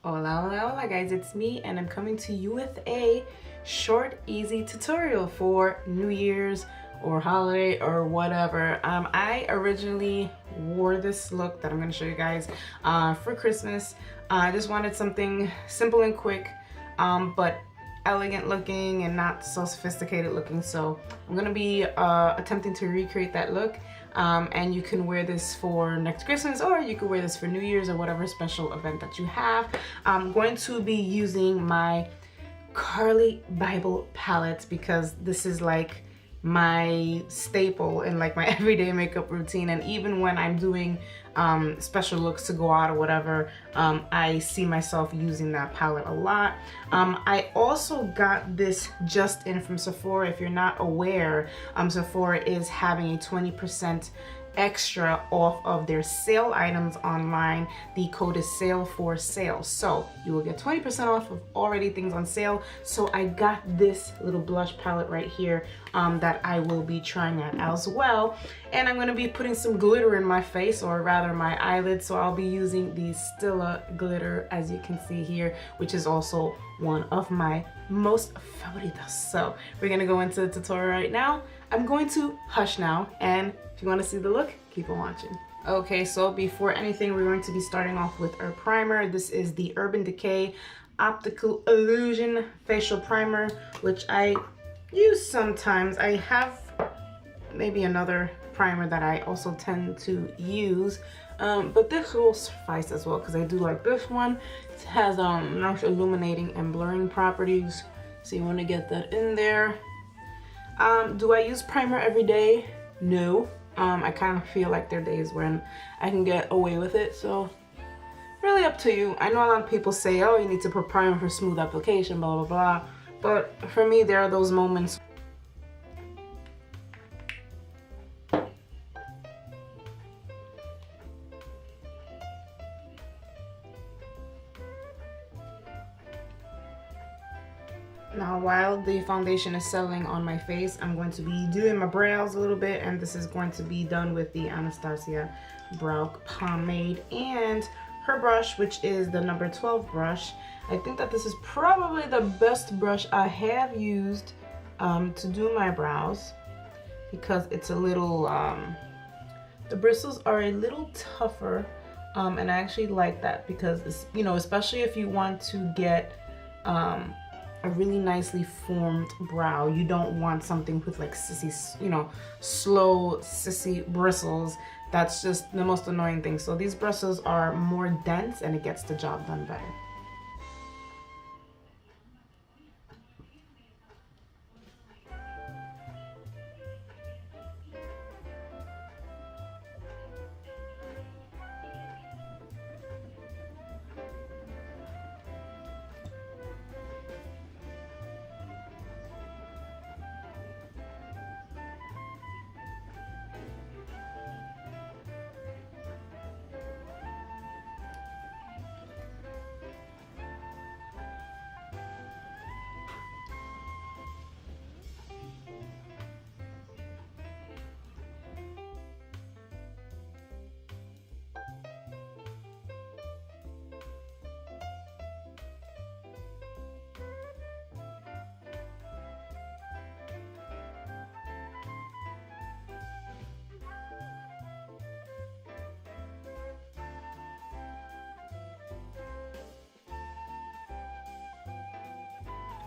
Hola, hola, hola guys, it's me and I'm coming to you with a short, easy tutorial for New Year's or holiday or whatever. I originally wore this look that I'm going to show you guys for Christmas. I just wanted something simple and quick, but elegant looking and not so sophisticated looking. So I'm going to be attempting to recreate that look. And you can wear this for next Christmas, or you could wear this for New Year's or whatever special event that you have. I'm going to be using my Carly Bible palette because this is like my staple in like my everyday makeup routine, and even when I'm doing special looks to go out or whatever, I see myself using that palette a lot. I also got this just in from Sephora. If you're not aware, Sephora is having a 20% extra off of their sale items online. The code is SALE4SALE, so you will get 20% off of already things on sale. So I got this little blush palette right here that I will be trying out as well, and I'm going to be putting some glitter in my face, or rather my eyelids. So I'll be using the Stila glitter, as you can see here, which is also one of my most favoritas. So we're going to go into the tutorial right now. I'm going to hush now, and if you want to see the look, keep on watching. Okay, so before anything, we're going to be starting off with our primer. This is the Urban Decay Optical Illusion Facial Primer, which I use sometimes. I have maybe another primer that I also tend to use, but this will suffice as well because I do like this one. It has nice illuminating and blurring properties, so you want to get that in there. Do I use primer every day? No. I kind of feel like there are days when I can get away with it, so really up to you. I know a lot of people say, oh, you need to put primer for smooth application, blah, blah, blah. But for me, there are those moments. Now, while the foundation is settling on my face, I'm going to be doing my brows a little bit, and this is going to be done with the Anastasia Brow Pomade and her brush, which is the number 12 brush. I think that this is probably the best brush I have used to do my brows, because it's a little, the bristles are a little tougher, and I actually like that because it's, you know, especially if you want to get a really nicely formed brow. You don't want something with like sissy, you know, slow sissy bristles. That's just the most annoying thing. So these bristles are more dense and it gets the job done better.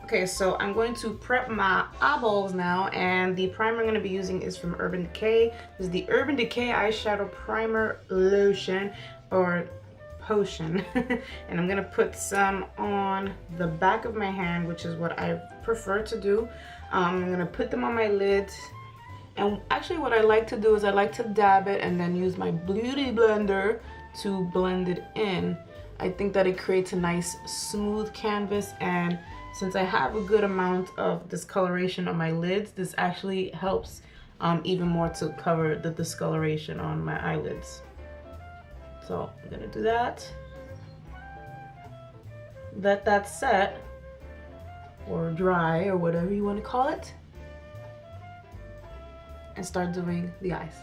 Okay, so I'm going to prep my eyeballs now, and the primer I'm going to be using is from Urban Decay. This is the Urban Decay Eyeshadow Primer Lotion, or potion. And I'm going to put some on the back of my hand, which is what I prefer to do. I'm going to put them on my lids, and actually what I like to do is I like to dab it and then use my beauty blender to blend it in. I think that it creates a nice smooth canvas, and since I have a good amount of discoloration on my lids, this actually helps even more to cover the discoloration on my eyelids. So I'm gonna do that. Let that set, or dry, or whatever you want to call it, and start doing the eyes.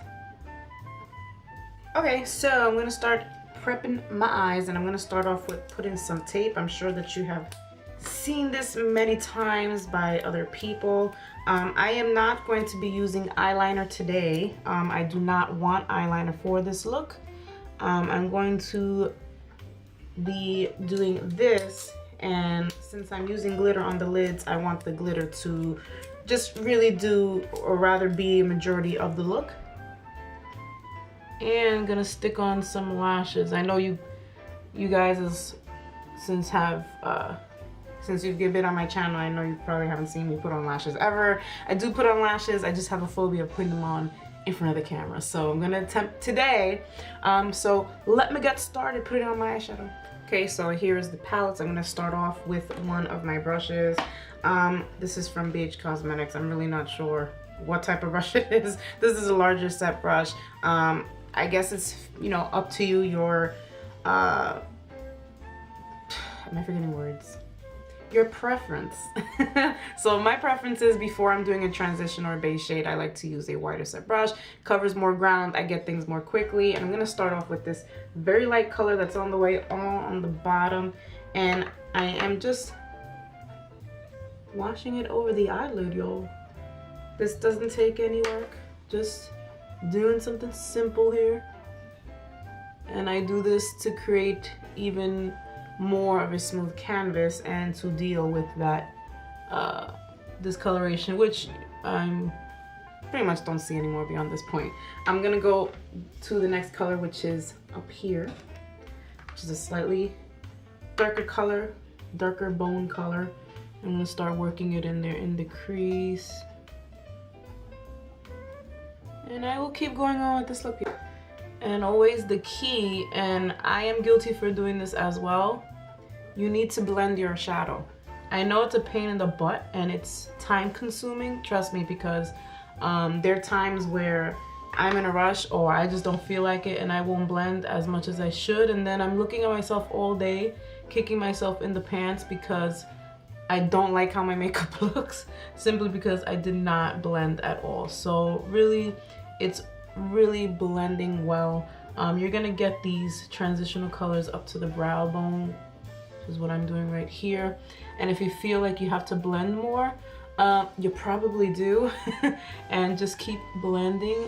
Okay, so I'm gonna start prepping my eyes, and I'm gonna start off with putting some tape. I'm sure that you have seen this many times by other people. I am not going to be using eyeliner today. I do not want eyeliner for this look. I'm going to be doing this, and since I'm using glitter on the lids, I want the glitter to just really do, or rather be, a majority of the look. And I'm gonna stick on some lashes. I know you guys since you've been on my channel, I know you probably haven't seen me put on lashes ever. I do put on lashes, I just have a phobia of putting them on in front of the camera. So I'm gonna attempt today. So let me get started putting on my eyeshadow. Okay, so here's the palettes. I'm gonna start off with one of my brushes. This is from BH Cosmetics. I'm really not sure what type of brush it is. This is a larger set brush. I guess it's, you know, up to you, your, am I forgetting words? Your preference. So my preference is, before I'm doing a transition or a base shade, I like to use a wider set brush. Covers more ground, I get things more quickly. And I'm gonna start off with this very light color that's on the way on the bottom. And I am just washing it over the eyelid, y'all. This doesn't take any work. Just doing something simple here. And I do this to create even more of a smooth canvas and to deal with that discoloration, which I pretty much don't see anymore beyond this point. I'm gonna go to the next color, which is up here, which is a slightly darker color, darker bone color. I'm gonna start working it in there in the crease. And I will keep going on with this look here. And always the key, and I am guilty for doing this as well, you need to blend your shadow. I know it's a pain in the butt and it's time consuming, trust me, because there are times where I'm in a rush or I just don't feel like it and I won't blend as much as I should, and then I'm looking at myself all day, kicking myself in the pants because I don't like how my makeup looks, simply because I did not blend at all. So really, it's really blending well. You're gonna get these transitional colors up to the brow bone, which is what I'm doing right here. And if you feel like you have to blend more, you probably do. And just keep blending.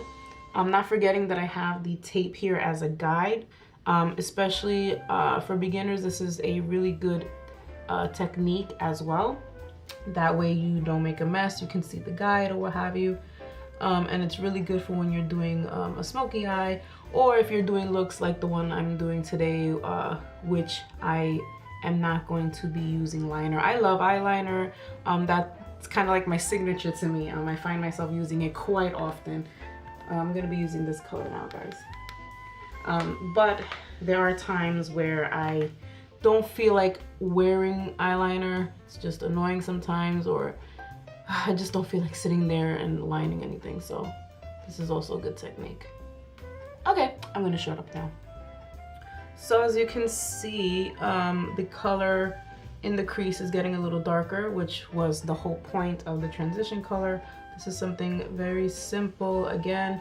I'm not forgetting that I have the tape here as a guide. Especially for beginners, this is a really good technique as well. That way you don't make a mess, you can see the guide or what have you. And it's really good for when you're doing a smoky eye, or if you're doing looks like the one I'm doing today, which I am not going to be using liner. I love eyeliner. That's kind of like my signature to me. I find myself using it quite often. I'm gonna be using this color now, guys. But there are times where I don't feel like wearing eyeliner. It's just annoying sometimes, or I just don't feel like sitting there and lining anything. So this is also a good technique. Okay, I'm gonna shut up now. So as you can see, the color in the crease is getting a little darker, which was the whole point of the transition color. This is something very simple. Again,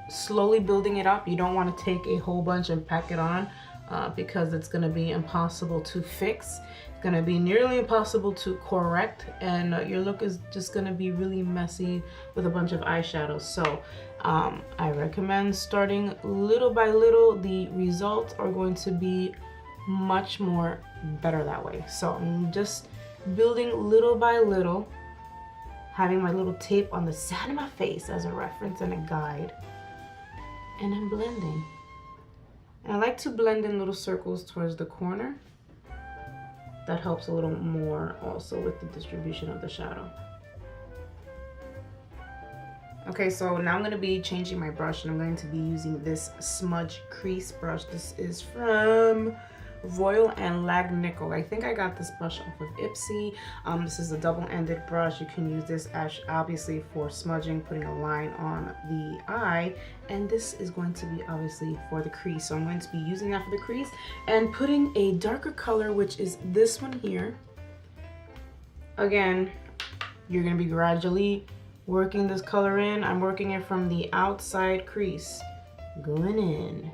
slowly building it up. You don't want to take a whole bunch and pack it on because it's going to be impossible to fix. It's going to be nearly impossible to correct, and your look is just going to be really messy with a bunch of eyeshadows. So I recommend starting little by little. The results are going to be much more better that way. So I'm just building little by little, having my little tape on the side of my face as a reference and a guide, and I'm blending. And I like to blend in little circles towards the corner. That helps a little more also with the distribution of the shadow. Okay, so now I'm going to be changing my brush, and I'm going to be using this smudge crease brush. This is from Royal and Lag-Nickel. I think I got this brush off of Ipsy. This is a double-ended brush. You can use this as obviously for smudging, putting a line on the eye, and this is going to be obviously for the crease. So I'm going to be using that for the crease and putting a darker color, which is this one here. Again, you're going to be gradually working this color in. I'm working it from the outside crease, going in.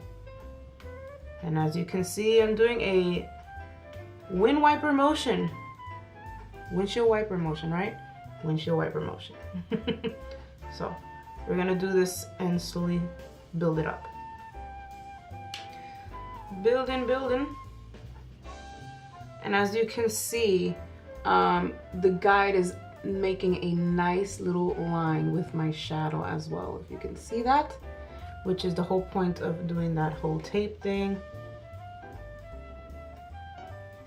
And as you can see, I'm doing a windshield wiper motion, right? Windshield wiper motion. So we're gonna do this and slowly build it up. Building. And as you can see, the guide is making a nice little line with my shadow as well, if you can see that, which is the whole point of doing that whole tape thing.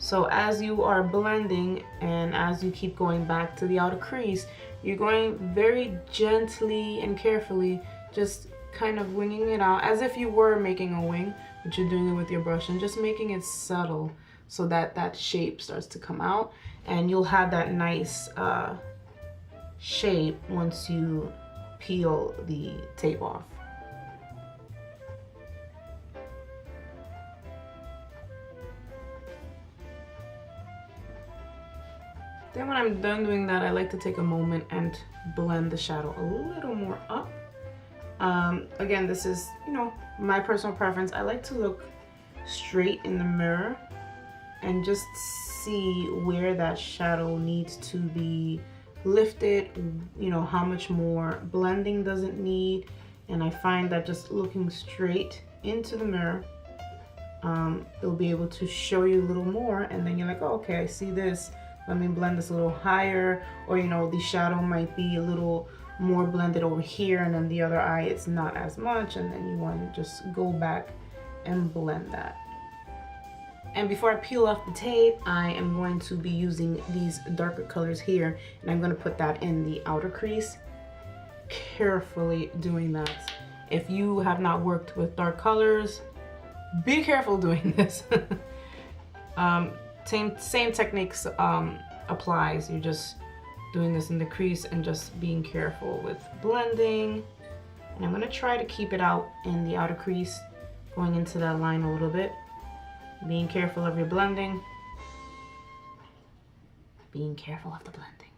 So as you are blending and as you keep going back to the outer crease, you're going very gently and carefully, just kind of winging it out as if you were making a wing, but you're doing it with your brush and just making it subtle so that that shape starts to come out, and you'll have that nice shape once you peel the tape off. Then when I'm done doing that, I like to take a moment and blend the shadow a little more up. Again, this is, you know, my personal preference. I like to look straight in the mirror and just see where that shadow needs to be lifted, you know, how much more blending does it need. And I find that just looking straight into the mirror, it'll be able to show you a little more, and then you're like, oh, okay, I see this. Let me blend this a little higher, or you know, the shadow might be a little more blended over here, and then the other eye it's not as much, and then you want to just go back and blend that. And before I peel off the tape, I am going to be using these darker colors here, and I'm going to put that in the outer crease. Carefully doing that. If you have not worked with dark colors, be careful doing this. Same techniques applies. You're just doing this in the crease and just being careful with blending. And I'm going to try to keep it out in the outer crease, going into that line a little bit. Being careful of your blending. Being careful of the blending.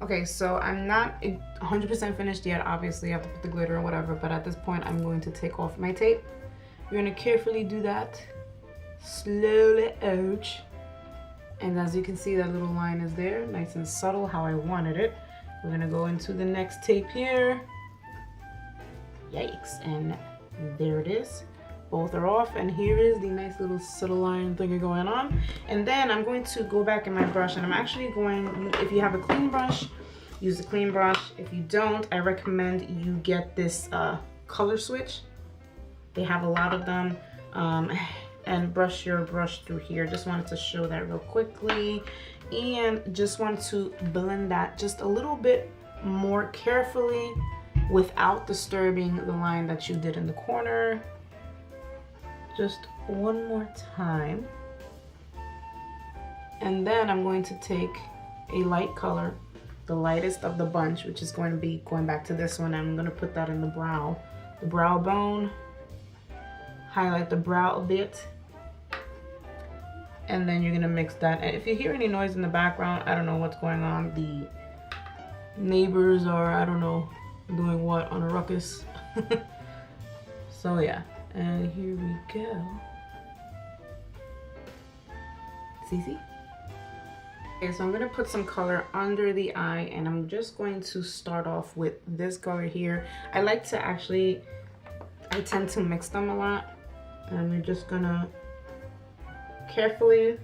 Okay, so I'm not 100% finished yet. Obviously, I have to put the glitter or whatever, but at this point, I'm going to take off my tape. You're going to carefully do that. Slowly out. And as you can see, that little line is there, nice and subtle, how I wanted it. We're going to go into the next tape here. Yikes, and there it is. Both are off, and here is the nice little subtle line thing going on. And then I'm going to go back in my brush, and I'm actually going, if you have a clean brush, use a clean brush. If you don't, I recommend you get this color switch. They have a lot of them. And brush your brush through here. Just wanted to show that real quickly, and just want to blend that just a little bit more carefully without disturbing the line that you did in the corner. Just one more time. And then I'm going to take a light color, the lightest of the bunch, which is going to be going back to this one. I'm going to put that in the brow bone, highlight the brow a bit, and then you're going to mix that. And if you hear any noise in the background, I don't know what's going on. The neighbors are, I don't know, doing what on a ruckus. So yeah. And here we go. See? Okay, so I'm gonna put some color under the eye, and I'm just going to start off with this color here. I like to actually, I tend to mix them a lot, and we're just gonna carefully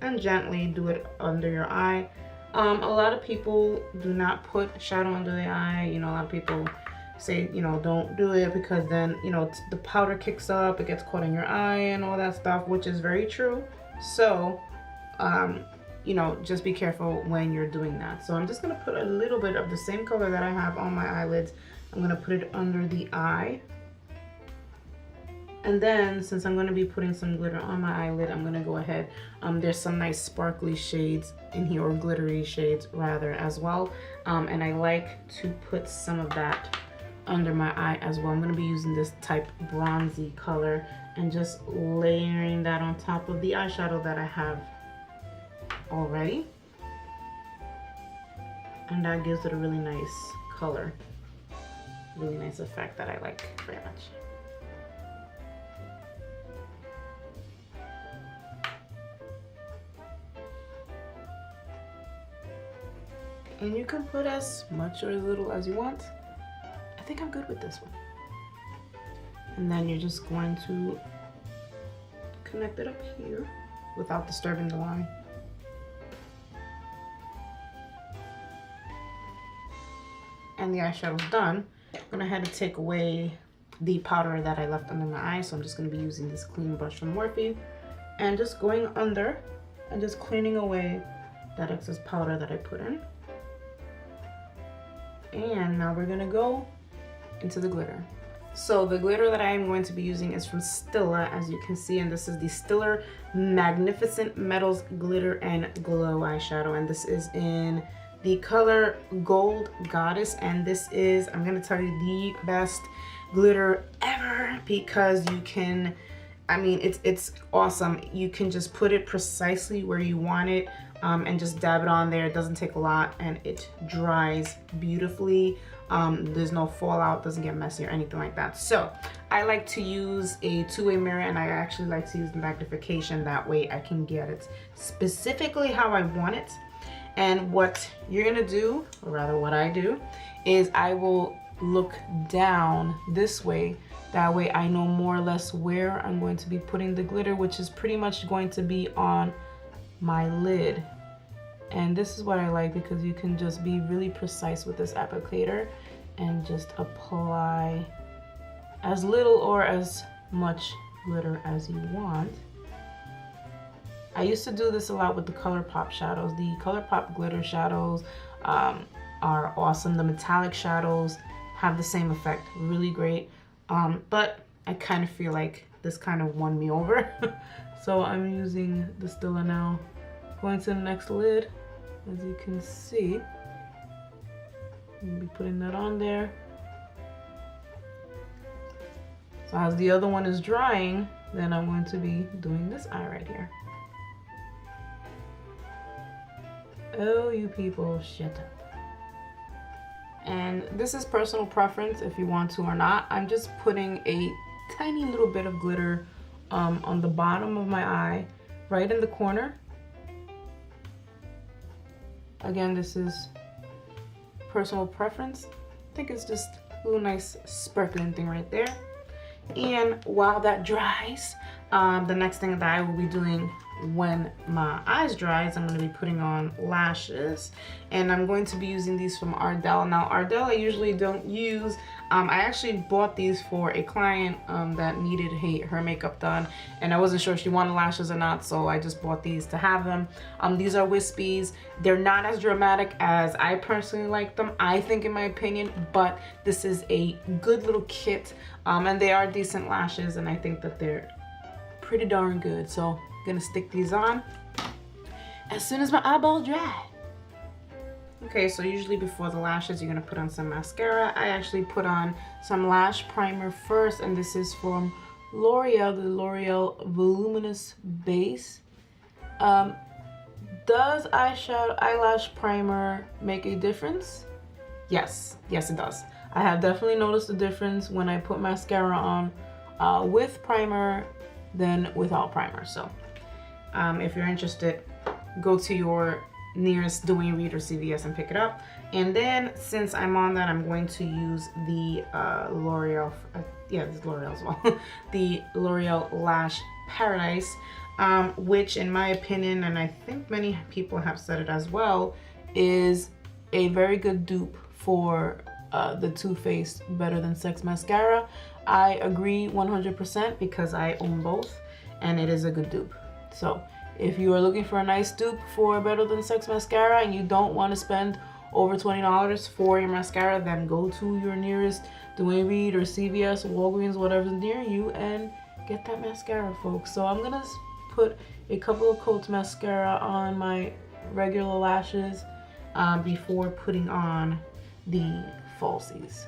and gently do it under your eye. A lot of people do not put shadow under the eye. You know, a lot of people say, you know, don't do it because then, you know, the powder kicks up, it gets caught in your eye and all that stuff, which is very true. So, you know, just be careful when you're doing that. So I'm just gonna put a little bit of the same color that I have on my eyelids. I'm gonna put it under the eye. And then, since I'm gonna be putting some glitter on my eyelid, I'm gonna go ahead. There's some nice sparkly shades in here, or glittery shades rather, as well. And I like to put some of that under my eye as well. I'm going to be using this type bronzy color and just layering that on top of the eyeshadow that I have already, and that gives it a really nice color, really nice effect that I like very much. And you can put as much or as little as you want. I think I'm good with this one. And then you're just going to connect it up here without disturbing the line. And the eyeshadow's done. I'm gonna have to take away the powder that I left under my eye, so I'm just gonna be using this clean brush from Morphe and just going under and just cleaning away that excess powder that I put in. And now we're gonna go into the glitter. So the glitter that I am going to be using is from Stila, as you can see, and this is the Stila Magnificent Metals Glitter and Glow eyeshadow, and this is in the color Gold Goddess, and this is, I'm gonna tell you, the best glitter ever, because you can, I mean, it's awesome. You can just put it precisely where you want it, and just dab it on there. It doesn't take a lot, and it dries beautifully. There's no fallout, doesn't get messy or anything like that. So I like to use a two-way mirror, and I actually like to use the magnification. That way I can get it specifically how I want it. And what you're gonna do, or rather what I do, is I will look down this way. That way I know more or less where I'm going to be putting the glitter, which is pretty much going to be on my lid. And this is what I like, because you can just be really precise with this applicator and just apply as little or as much glitter as you want. I used to do this a lot with the ColourPop shadows. The ColourPop glitter shadows are awesome. The metallic shadows have the same effect, really great. But I kind of feel like this kind of won me over. So I'm using the Stila now. Going to the next lid, as you can see. I'll be putting that on there. So as the other one is drying, then I'm going to be doing this eye right here. Oh, you people, shut up. And this is personal preference if you want to or not. I'm just putting a tiny little bit of glitter on the bottom of my eye, right in the corner. Again, this is personal preference. I think it's just a little nice sparkling thing right there. And while that dries, the next thing that I will be doing when my eyes dry is I'm going to be putting on lashes, and I'm going to be using these from Ardell. Now Ardell I usually don't use. I actually bought these for a client that needed her makeup done, and I wasn't sure if she wanted lashes or not, so I just bought these to have them. These are wispies. They're not as dramatic as I personally like them, I think, in my opinion, but this is a good little kit, and they are decent lashes, and I think that they're pretty darn good. So I'm gonna stick these on as soon as my eyeball dry. Okay, so usually before the lashes, you're gonna put on some mascara. I actually put on some lash primer first, and this is from Loreal, the Loreal Voluminous Base. Does eyelash primer make a difference? Yes, yes it does. I have definitely noticed a difference when I put mascara on with primer than without primer. So if you're interested, go to your nearest Dwayne Reed or CVS and pick it up. And then since I'm on that, I'm going to use the L'Oreal, yeah, this is L'Oreal as well, the L'Oreal Lash Paradise, which in my opinion, and I think many people have said it as well, is a very good dupe for the Too Faced Better Than Sex mascara. I agree 100% because I own both, and it is a good dupe. So if you are looking for a nice dupe for Better Than Sex mascara and you don't want to spend over $20 for your mascara, then go to your nearest Dwayne Reed or CVS, Walgreens, whatever's near you, and get that mascara, folks. So I'm gonna put a couple of coats mascara on my regular lashes before putting on the falsies.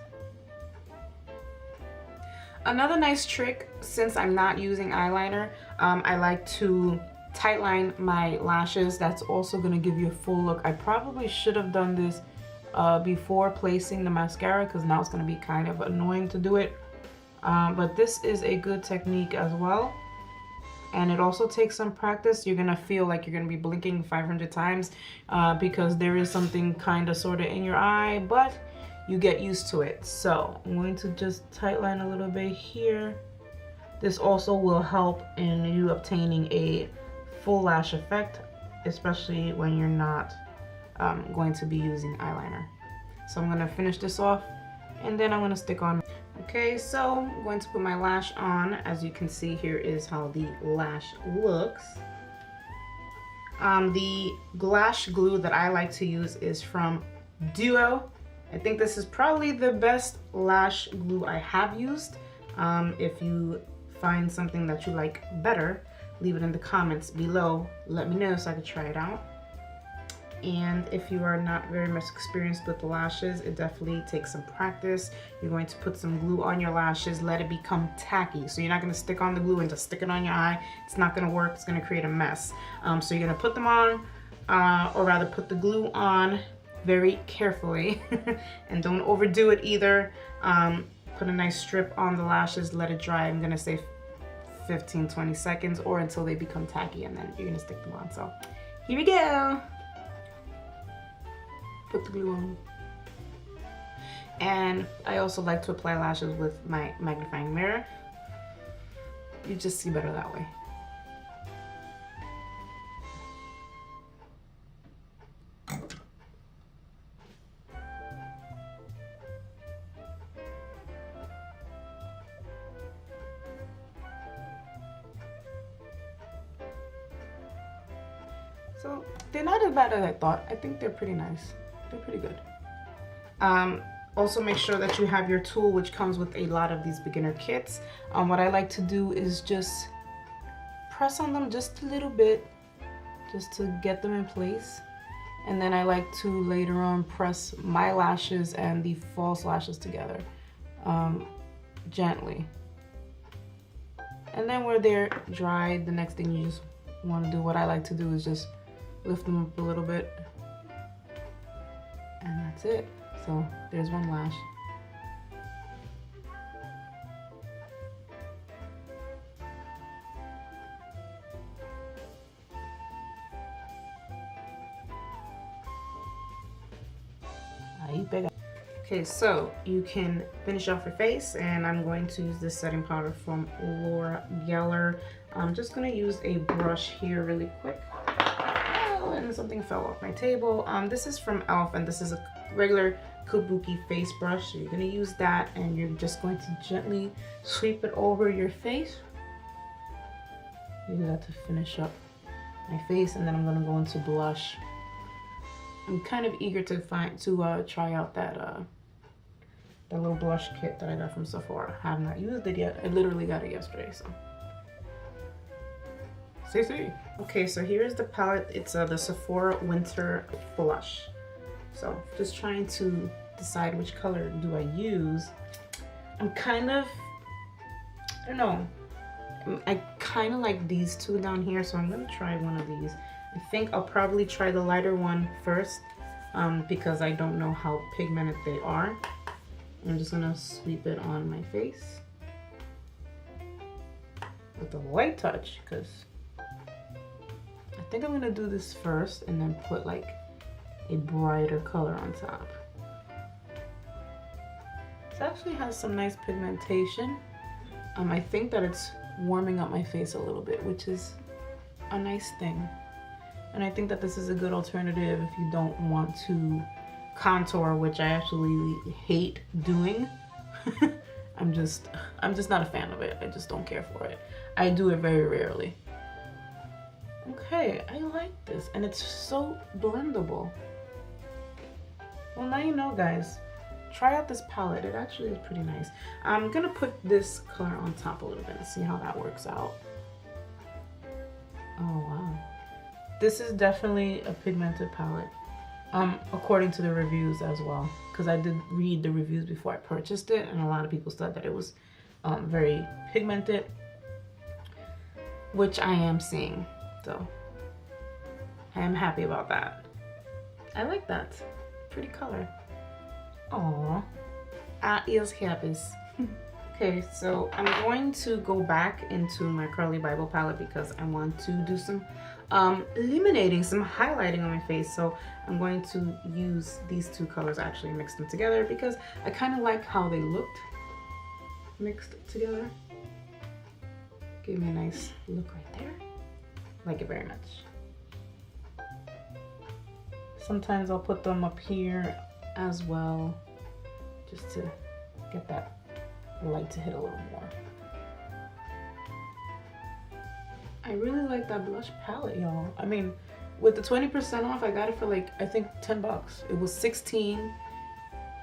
Another nice trick, since I'm not using eyeliner, I like to tightline my lashes. That's also going to give you a full look. I probably should have done this before placing the mascara, because now it's going to be kind of annoying to do it. But this is a good technique as well. And it also takes some practice. You're gonna feel like you're gonna be blinking 500 times because there is something kind of sort of in your eye, but you get used to it. So I'm going to just tightline a little bit here. This also will help in you obtaining a full lash effect, especially when you're not going to be using eyeliner. So I'm gonna finish this off and then I'm gonna stick on. Okay, so I'm going to put my lash on. As you can see, here is how the lash looks. The lash glue that I like to use is from Duo. I think this is probably the best lash glue I have used. If you find something that you like better, leave it in the comments below. Let me know so I can try it out. And if you are not very much experienced with the lashes, it definitely takes some practice. You're going to put some glue on your lashes, let it become tacky. So you're not gonna stick on the glue and just stick it on your eye. It's not gonna work, it's gonna create a mess. So you're gonna put them on, or rather put the glue on very carefully and don't overdo it either. Put a nice strip on the lashes, let it dry. I'm gonna say 15-20 seconds or until they become tacky, and then you're gonna stick them on. So here we go. Put the glue on. And I also like to apply lashes with my magnifying mirror. You just see better that way. So they're not as bad as I thought. I think they're pretty nice. They're pretty good. Also make sure that you have your tool, which comes with a lot of these beginner kits. What I like to do is just press on them just a little bit, just to get them in place. And then I like to later on press my lashes and the false lashes together, gently. And then where they're dry, the next thing you just want to do, what I like to do is just lift them up a little bit. And that's it. So there's one lash. Okay, so you can finish off your face, and I'm going to use this setting powder from Loreal. I'm just going to use a brush here really quick. And something fell off my table. This is from e.l.f. and this is a regular kabuki face brush. So you're going to use that and you're just going to gently sweep it over your face. Use that to finish up my face, and then I'm going to go into blush. I'm kind of eager to try out that little blush kit that I got from Sephora. I have not used it yet. I literally got it yesterday, so. Okay, so here's the palette. It's the Sephora Winter Blush. So just trying to decide which color do I use. I'm kind of, I don't know. I kind of like these two down here, so I'm gonna try one of these. I think I'll probably try the lighter one first because I don't know how pigmented they are. I'm just gonna sweep it on my face with a light touch because I think I'm gonna do this first and then put like a brighter color on top. This actually has some nice pigmentation. I think that it's warming up my face a little bit, which is a nice thing. And I think that this is a good alternative if you don't want to contour, which I actually hate doing. I'm just not a fan of it. I just don't care for it. I do it very rarely. Okay, I like this, and it's so blendable. Well, now you know, guys. Try out this palette. It actually is pretty nice. I'm gonna put this color on top a little bit and see how that works out. Oh wow. This is definitely a pigmented palette. According to the reviews as well, because I did read the reviews before I purchased it, and a lot of people said that it was very pigmented, which I am seeing. So I am happy about that. I like that. Pretty color. Aww. I is happy. Okay, so I'm going to go back into my Curly Bible palette because I want to do some illuminating, some highlighting on my face. So I'm going to use these two colors, actually mix them together because I kind of like how they looked mixed together. Gave me a nice look right there. Like it very much. Sometimes I'll put them up here as well, just to get that light to hit a little more. I really like that blush palette, y'all. I mean, with the 20% off, I got it for like, I think 10 bucks. It was 16.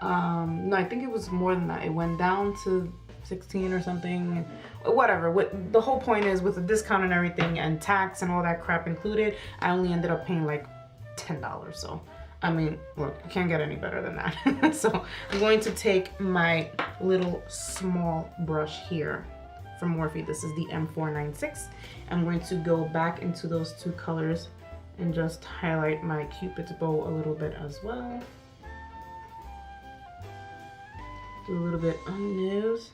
No, I think it was more than that. It went down to 16 or something. Whatever. What the whole point is, with the discount and everything and tax and all that crap included, I only ended up paying like $10. So I mean, look, you can't get any better than that. So I'm going to take my little small brush here from Morphe. This is the M496. I'm going to go back into those two colors and just highlight my Cupid's bow a little bit as well. Do a little bit on the nose.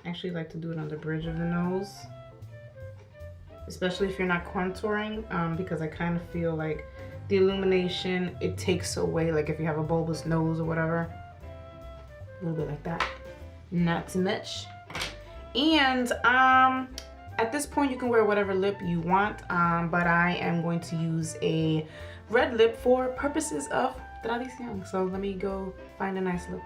I actually like to do it on the bridge of the nose, especially if you're not contouring, because I kind of feel like the illumination, it takes away, like if you have a bulbous nose or whatever. A little bit like that. Not too much. And at this point you can wear whatever lip you want, but I am going to use a red lip for purposes of tradición. So let me go find a nice lip.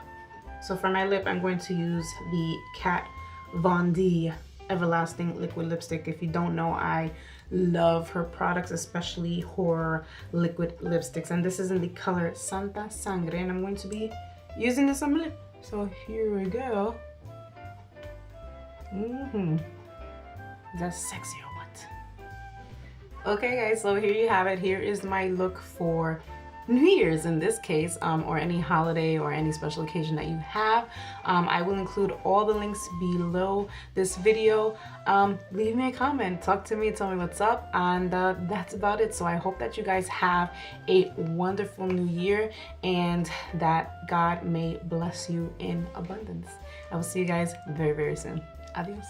So for my lip, I'm going to use the Kat Von D Everlasting Liquid Lipstick. If you don't know, I love her products, especially her liquid lipsticks. And this is in the color Santa Sangre, and I'm going to be using this on my lip. So here we go. Is that sexy or what? Okay guys, so here you have it. Here is my look for New Year's in this case, or any holiday or any special occasion that you have. I will include all the links below this video. Leave me a comment, talk to me, tell me what's up, and that's about it. So I hope that you guys have a wonderful new year and that God may bless you in abundance. I will see you guys very, very soon. Adios.